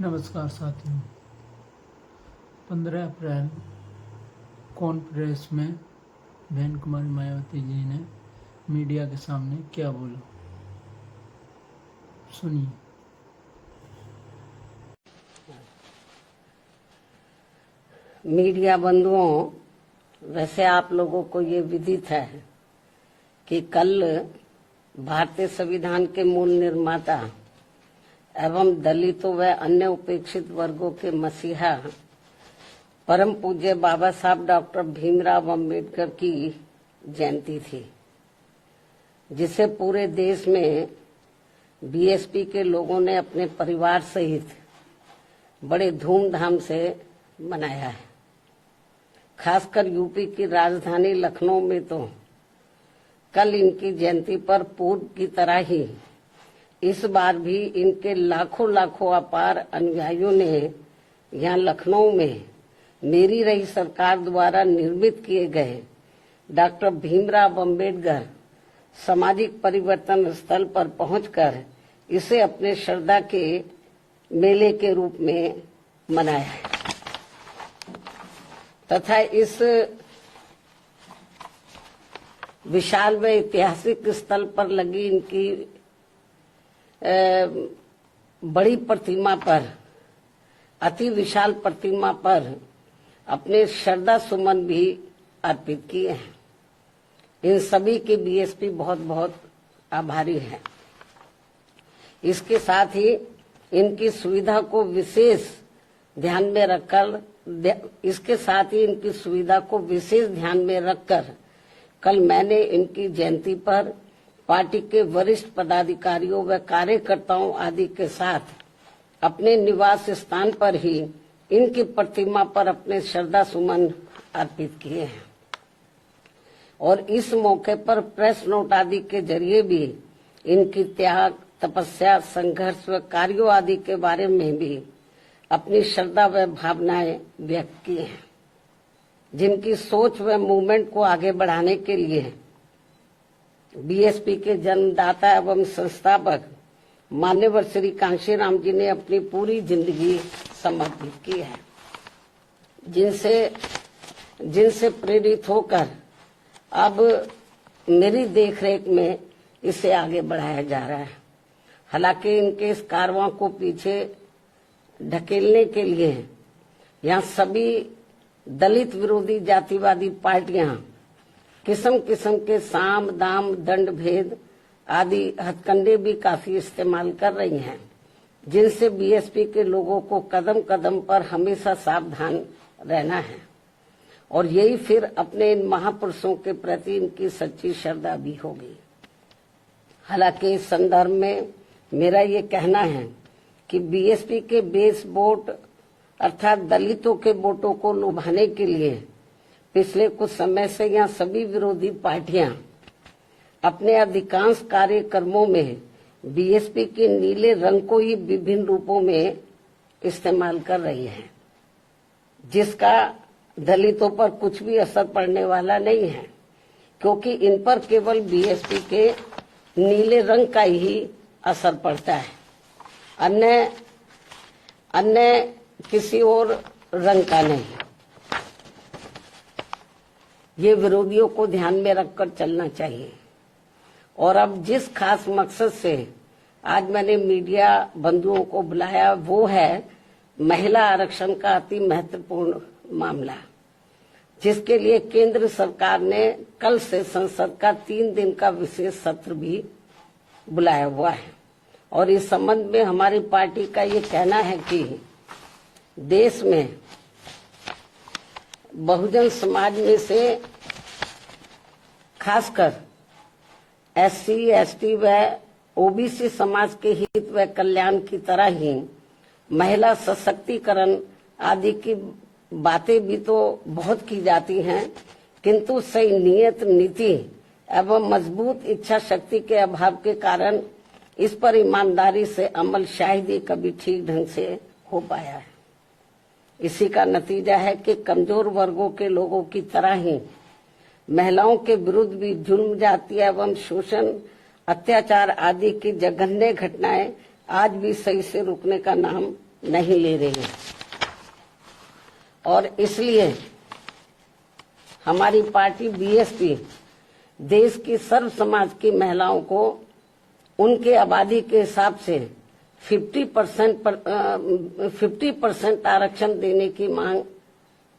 नमस्कार साथियों। 15 अप्रैल कॉन्फ्रेंस में बहन कुमारी मायावती जी ने मीडिया के सामने क्या बोला, सुनिए। मीडिया बंधुओं, वैसे आप लोगों को ये विदित है कि कल भारतीय संविधान के मूल निर्माता एवं दलितों व अन्य उपेक्षित वर्गों के मसीहा परम पूज्य बाबा साहब डॉक्टर भीमराव अंबेडकर की जयंती थी, जिसे पूरे देश में बीएसपी के लोगों ने अपने परिवार सहित बड़े धूमधाम से मनाया है। खासकर यूपी की राजधानी लखनऊ में तो कल इनकी जयंती पर पूर्व की तरह ही इस बार भी इनके लाखों लाखों अपार अनुयायियों ने यहाँ लखनऊ में मेरी रही सरकार द्वारा निर्मित किए गए डॉक्टर भीमराव अंबेडकर सामाजिक परिवर्तन स्थल पर पहुंचकर इसे अपने श्रद्धा के मेले के रूप में मनाया है तथा इस विशाल व ऐतिहासिक स्थल पर लगी इनकी बड़ी प्रतिमा पर, अति विशाल प्रतिमा पर अपने श्रद्धा सुमन भी अर्पित किए हैं। इन सभी के बीएसपी बहुत बहुत आभारी है। इसके साथ ही इनकी सुविधा को विशेष ध्यान में रखकर कल मैंने इनकी जयंती पर पार्टी के वरिष्ठ पदाधिकारियों व कार्यकर्ताओं आदि के साथ अपने निवास स्थान पर ही इनकी प्रतिमा पर अपने श्रद्धा सुमन अर्पित किए हैं और इस मौके पर प्रेस नोट आदि के जरिए भी इनकी त्याग, तपस्या, संघर्ष व कार्यों आदि के बारे में भी अपनी श्रद्धा व भावनाएं व्यक्त की हैं, जिनकी सोच व मूवमेंट को आगे बढ़ाने के लिए बीएसपी के जन्मदाता एवं संस्थापक मान्यवर श्री कांशीराम जी ने अपनी पूरी जिंदगी समर्पित की है, जिनसे प्रेरित होकर अब मेरी देखरेख में इसे आगे बढ़ाया जा रहा है। हालांकि इनके इस कारवां को पीछे ढकेलने के लिए यहाँ सभी दलित विरोधी जातिवादी पार्टियां किस्म किस्म के साम दाम दंड भेद आदि हथकंडे भी काफी इस्तेमाल कर रही हैं, जिनसे बीएसपी के लोगों को कदम कदम पर हमेशा सावधान रहना है और यही फिर अपने इन महापुरुषों के प्रति इनकी सच्ची श्रद्धा भी होगी। हालांकि इस संदर्भ में मेरा ये कहना है कि बीएसपी के बेस वोट अर्थात दलितों के वोटों को लुभाने के लिए पिछले कुछ समय से यहाँ सभी विरोधी पार्टियां अपने अधिकांश कार्यक्रमों में बीएसपी के नीले रंग को ही विभिन्न रूपों में इस्तेमाल कर रही हैं, जिसका दलितों पर कुछ भी असर पड़ने वाला नहीं है, क्योंकि इन पर केवल बीएसपी के नीले रंग का ही असर पड़ता है, अन्य किसी और रंग का नहीं। ये विरोधियों को ध्यान में रखकर चलना चाहिए। और अब जिस खास मकसद से आज मैंने मीडिया बंधुओं को बुलाया वो है महिला आरक्षण का अति महत्वपूर्ण मामला, जिसके लिए केंद्र सरकार ने कल से संसद का 3 दिन का विशेष सत्र भी बुलाया हुआ है। और इस संबंध में हमारी पार्टी का ये कहना है कि देश में बहुजन समाज में से खासकर एससी, एसटी व ओबीसी समाज के हित व कल्याण की तरह ही महिला सशक्तिकरण आदि की बातें भी तो बहुत की जाती हैं, किंतु सही नियत, नीति एवं मजबूत इच्छा शक्ति के अभाव के कारण इस पर ईमानदारी से अमल शायद ही कभी ठीक ढंग से हो पाया है। इसी का नतीजा है कि कमजोर वर्गों के लोगों की तरह ही महिलाओं के विरुद्ध भी जुल्म, जाति एवं शोषण, अत्याचार आदि की जघन्य घटनाएं आज भी सही से रुकने का नाम नहीं ले रही है। और इसलिए हमारी पार्टी बीएसपी देश की सर्व समाज की महिलाओं को उनके आबादी के हिसाब से 50% आरक्षण देने की मांग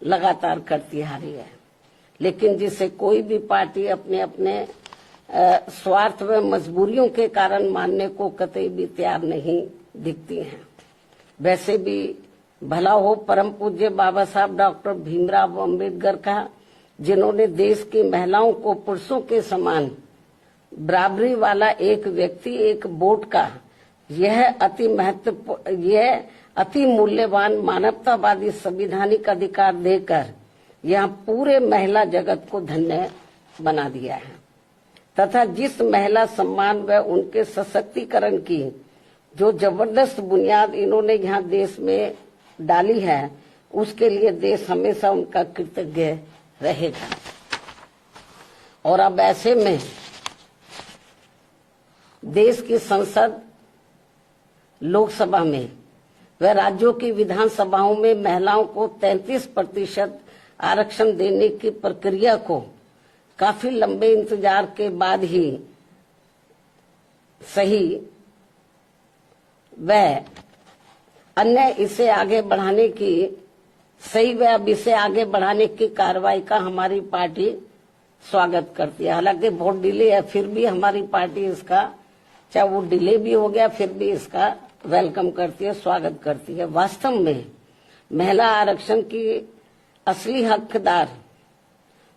लगातार करती आ रही है, लेकिन जिसे कोई भी पार्टी अपने अपने स्वार्थ व मजबूरियों के कारण मानने को कतई भी तैयार नहीं दिखती हैं। वैसे भी भला हो परम पूज्य बाबा साहब डॉक्टर भीमराव अम्बेडकर का, जिन्होंने देश की महिलाओं को पुरुषों के समान बराबरी वाला एक व्यक्ति एक वोट का यह अति मूल्यवान मानवतावादी संवैधानिक अधिकार देकर यहाँ पूरे महिला जगत को धन्य बना दिया है, तथा जिस महिला सम्मान व उनके सशक्तिकरण की जो जबरदस्त बुनियाद इन्होंने यहाँ देश में डाली है, उसके लिए देश हमेशा उनका कृतज्ञ रहेगा। और अब ऐसे में देश की संसद, लोकसभा में व राज्यों की विधानसभाओं में महिलाओं को 33% आरक्षण देने की प्रक्रिया को काफी लंबे इंतजार के बाद ही सही व अन्य इसे आगे बढ़ाने की सही व अब इसे आगे बढ़ाने की कार्रवाई का हमारी पार्टी स्वागत करती है। हालांकि बहुत डिले है, फिर भी हमारी पार्टी इसका, चाहे वो डिले भी हो गया, फिर भी इसका वेलकम करती है, स्वागत करती है। वास्तव में महिला आरक्षण की असली हकदार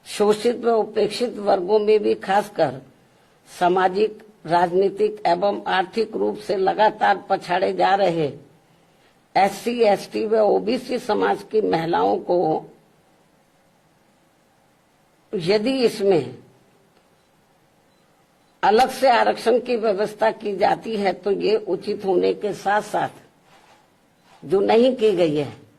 शोषित व उपेक्षित वर्गों में भी खासकर सामाजिक, राजनीतिक एवं आर्थिक रूप से लगातार पछाड़े जा रहे SC, ST व OBC समाज की महिलाओं को यदि इसमें अलग से आरक्षण की व्यवस्था की जाती है तो ये उचित होने के साथ साथ, जो नहीं की गई है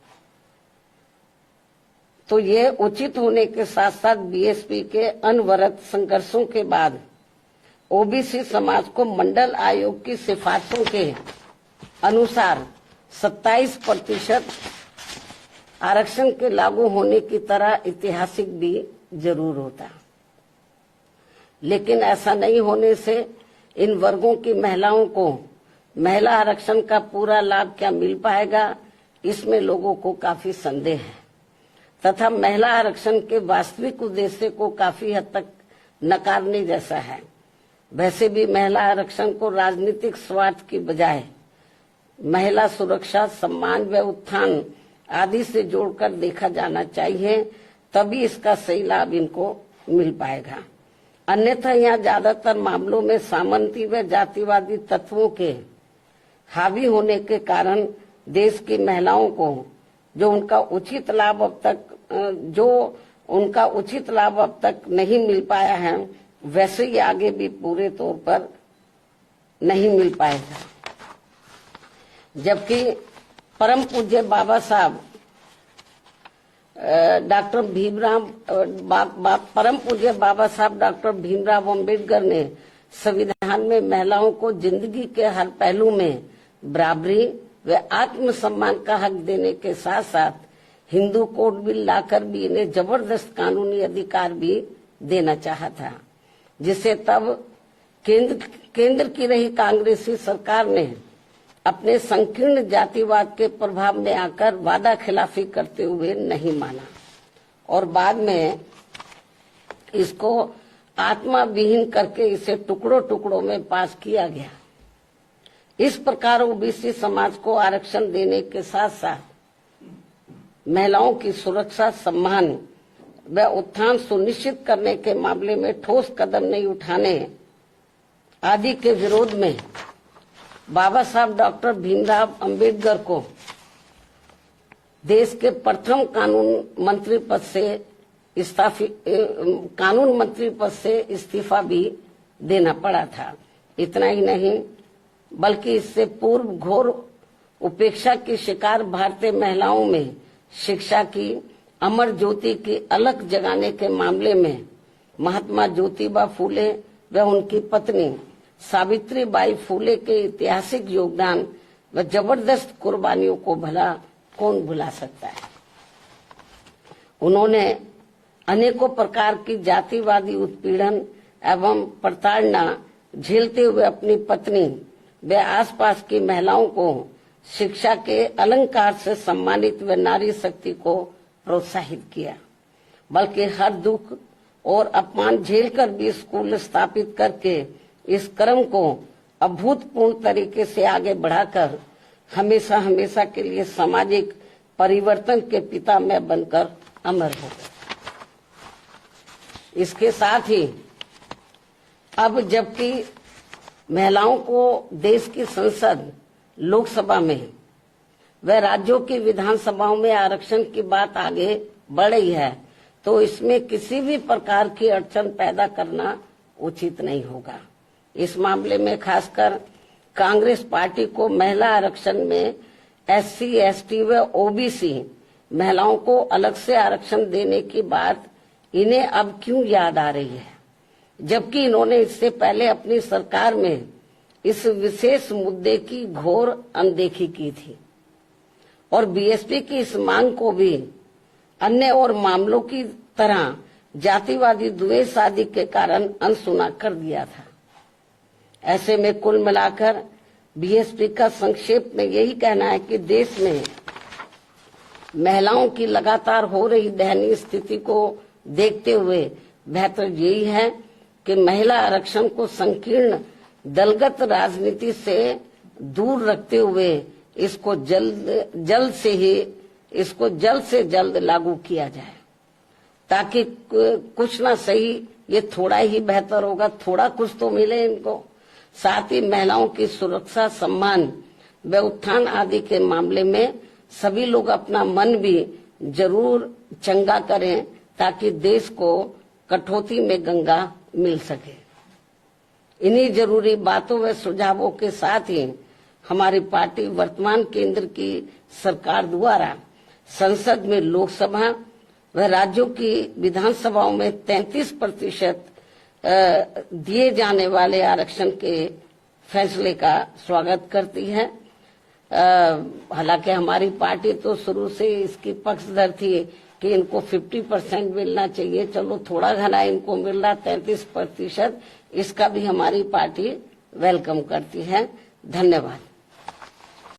तो ये उचित होने के साथ साथ बीएसपी के अनवरत संघर्षों के बाद OBC समाज को मंडल आयोग की सिफारिशों के अनुसार 27% आरक्षण के लागू होने की तरह ऐतिहासिक भी जरूर होता, लेकिन ऐसा नहीं होने से इन वर्गों की महिलाओं को महिला आरक्षण का पूरा लाभ क्या मिल पाएगा, इसमें लोगों को काफी संदेह है तथा महिला आरक्षण के वास्तविक उद्देश्य को काफी हद तक नकारने जैसा है। वैसे भी महिला आरक्षण को राजनीतिक स्वार्थ की बजाय महिला सुरक्षा, सम्मान व उत्थान आदि से जोड़कर देखा जाना चाहिए, तभी इसका सही लाभ इनको मिल पाएगा। अन्यथा यहाँ ज्यादातर मामलों में सामंती व जातिवादी तत्वों के हावी होने के कारण देश की महिलाओं को जो उनका उचित लाभ अब तक नहीं मिल पाया है, वैसे ही आगे भी पूरे तौर पर नहीं मिल पाएगा। जबकि परम पूज्य बाबा साहब डॉक्टर भीमराव अम्बेडकर ने संविधान में महिलाओं को जिंदगी के हर पहलू में बराबरी व आत्मसम्मान का हक देने के साथ साथ हिंदू कोड बिल लाकर भी इन्हें जबरदस्त कानूनी अधिकार भी देना चाहा था, जिसे तब केंद्र की रही कांग्रेसी सरकार ने अपने संकीर्ण जातिवाद के प्रभाव में आकर वादा खिलाफी करते हुए नहीं माना और बाद में इसको आत्मा विहीन करके इसे टुकड़ों टुकड़ों में पास किया गया। इस प्रकार ओबीसी समाज को आरक्षण देने के साथ साथ महिलाओं की सुरक्षा, सम्मान व उत्थान सुनिश्चित करने के मामले में ठोस कदम नहीं उठाने आदि के विरोध में बाबा साहब डॉक्टर भीमराव अम्बेडकर को देश के प्रथम कानून मंत्री पद से इस्तीफा भी देना पड़ा था। इतना ही नहीं बल्कि इससे पूर्व घोर उपेक्षा की शिकार भारतीय महिलाओं में शिक्षा की अमर ज्योति की अलख जगाने के मामले में महात्मा ज्योतिबा फूले व उनकी पत्नी सावित्रीबाई फूले के ऐतिहासिक योगदान व जबरदस्त कुर्बानियों को भला कौन भुला सकता है। उन्होंने अनेकों प्रकार की जातिवादी उत्पीड़न एवं प्रताड़ना झेलते हुए अपनी पत्नी व आसपास की महिलाओं को शिक्षा के अलंकार से सम्मानित व नारी शक्ति को प्रोत्साहित किया, बल्कि हर दुख और अपमान झेलकर भी स्कूल स्थापित करके इस क्रम को अभूतपूर्व तरीके से आगे बढ़ाकर हमेशा हमेशा के लिए सामाजिक परिवर्तन के पिता में बनकर अमर हो गए। इसके साथ ही अब जबकि महिलाओं को देश की संसद, लोकसभा में व राज्यों की विधानसभाओं में आरक्षण की बात आगे बढ़ रही है, तो इसमें किसी भी प्रकार की अड़चन पैदा करना उचित नहीं होगा। इस मामले में खासकर कांग्रेस पार्टी को महिला आरक्षण में SC, ST व OBC महिलाओं को अलग से आरक्षण देने की बात इन्हें अब क्यों याद आ रही है, जबकि इन्होंने इससे पहले अपनी सरकार में इस विशेष मुद्दे की घोर अनदेखी की थी और BSP की इस मांग को भी अन्य और मामलों की तरह जातिवादी द्वेष आदि के कारण अनसुना कर दिया था। ऐसे में कुल मिलाकर BSP का संक्षेप में यही कहना है कि देश में महिलाओं की लगातार हो रही दयनीय स्थिति को देखते हुए बेहतर यही है कि महिला आरक्षण को संकीर्ण दलगत राजनीति से दूर रखते हुए इसको जल्द से जल्द लागू किया जाए, ताकि कुछ ना सही ये थोड़ा ही बेहतर होगा, थोड़ा कुछ तो मिले इनको। साथ ही महिलाओं की सुरक्षा, सम्मान व उत्थान आदि के मामले में सभी लोग अपना मन भी जरूर चंगा करें, ताकि देश को कटौती में गंगा मिल सके। इन्हीं जरूरी बातों व सुझावों के साथ ही हमारी पार्टी वर्तमान केंद्र की सरकार द्वारा संसद में, लोकसभा व राज्यों की विधानसभाओं में 33% दिए जाने वाले आरक्षण के फैसले का स्वागत करती है। हालांकि हमारी पार्टी तो शुरू से इसकी पक्षधर थी कि इनको 50% मिलना चाहिए, चलो थोड़ा घना इनको मिल रहा 33%, इसका भी हमारी पार्टी वेलकम करती है। धन्यवाद।